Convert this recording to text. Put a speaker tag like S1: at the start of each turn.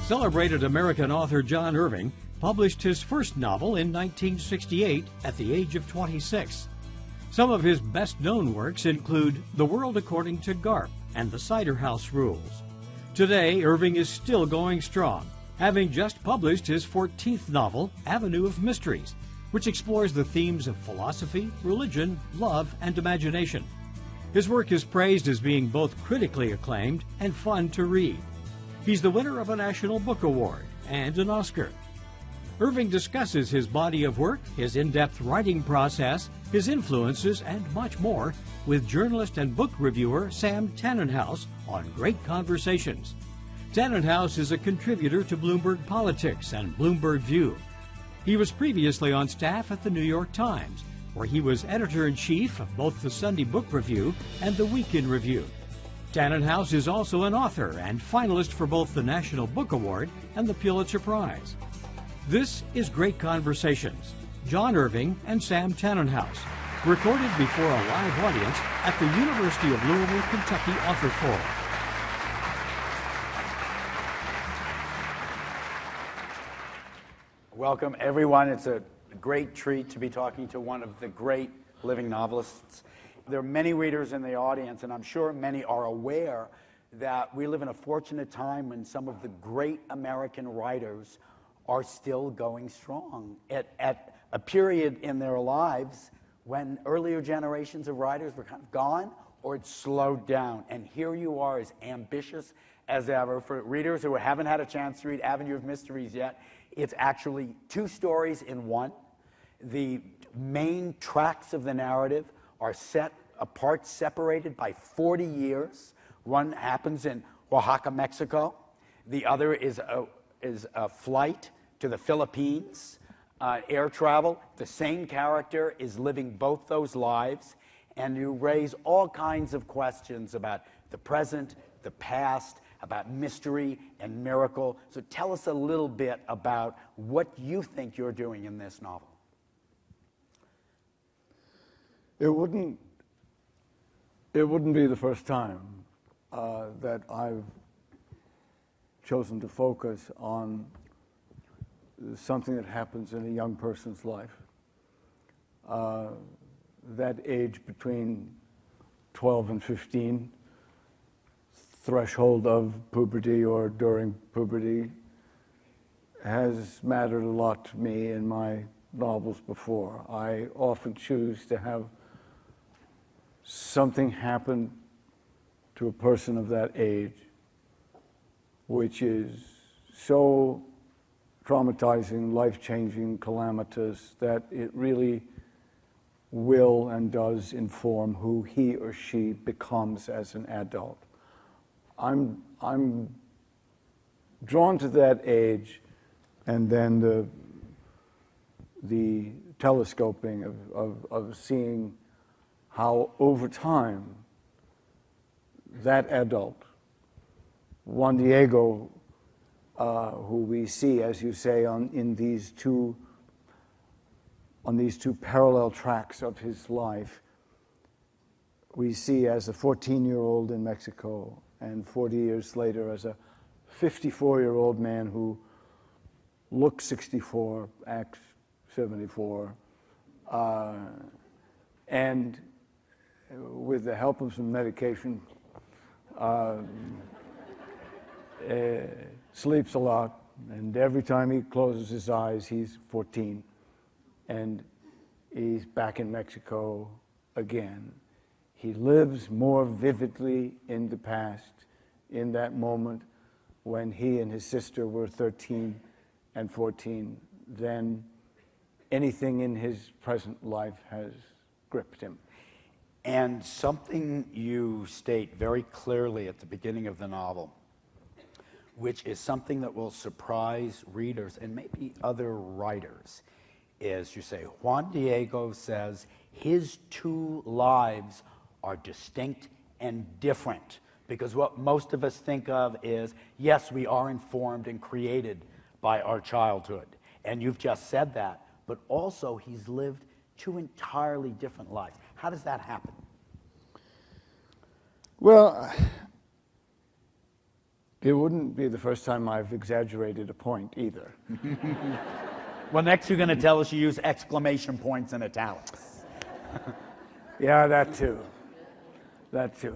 S1: Celebrated American author John Irving published his first novel in 1968 at the age of 26. Some of his best-known works include The World According to Garp and The Cider House Rules. Today, Irving is still going strong, having just published his 14th novel, Avenue of Mysteries, which explores the themes of philosophy, religion, love, and imagination. His work is praised as being both critically acclaimed and fun to read. He's the winner of a National Book Award and an Oscar. Irving discusses his body of work, his in-depth writing process, his influences, and much more with journalist and book reviewer Sam Tannenhouse on Great Conversations. Tannenhouse is a contributor to Bloomberg Politics and Bloomberg View. He was previously on staff at the New York Times, where he was editor-in-chief of both the Sunday Book Review and the Week in Review. Tannenhouse is also an author and finalist for both the National Book Award and the Pulitzer Prize. This is Great Conversations, John Irving and Sam Tannenhouse, recorded before a live audience at the University of Louisville, Kentucky Author Forum.
S2: Welcome, everyone. It's a great treat to be talking to one of the great living novelists. There are many readers in the audience, and I'm sure many are aware that we live in a fortunate time when some of the great American writers are still going strong at a period in their lives when earlier generations of writers were kind of gone or it slowed down. And here you are, as ambitious as ever. For readers who haven't had a chance to read Avenue of Mysteries yet, it's actually two stories in one. The main tracks of the narrative are set apart, separated by 40 years. One happens in Oaxaca, Mexico. The other is a flight to the Philippines, air travel. The same character is living both those lives, and you raise all kinds of questions about the present, the past, about mystery and miracle. So tell us a little bit about what you think you're doing in this novel.
S3: It wouldn't be the first time that I've chosen to focus on something that happens in a young person's life. That age between 12 and 15, threshold of puberty or during puberty, has mattered a lot to me in my novels before. I often choose to have something happen to a person of that age which is so traumatizing, life-changing, calamitous, that it really will and does inform who he or she becomes as an adult. I'm drawn to that age, and then the telescoping of seeing how over time that adult, Juan Diego, who we see, as you say, on these two parallel tracks of his life, we see as a 14-year-old in Mexico, and 40 years later as a 54-year-old man who looks 64, acts 74, and with the help of some medication, sleeps a lot, and every time he closes his eyes, he's 14, and he's back in Mexico again. He lives more vividly in the past, in that moment when he and his sister were 13 and 14, than anything in his present life has gripped him.
S2: And something you state very clearly at the beginning of the novel, which is something that will surprise readers and maybe other writers, is you say, Juan Diego says his two lives are distinct and different. Because what most of us think of is, yes, we are informed and created by our childhood. And you've just said that. But also, he's lived two entirely different lives. How does that happen?
S3: Well, It wouldn't be the first time I've exaggerated a point either.
S2: Well, next you're going to tell us you use exclamation points and italics.
S3: Yeah, that too. That too.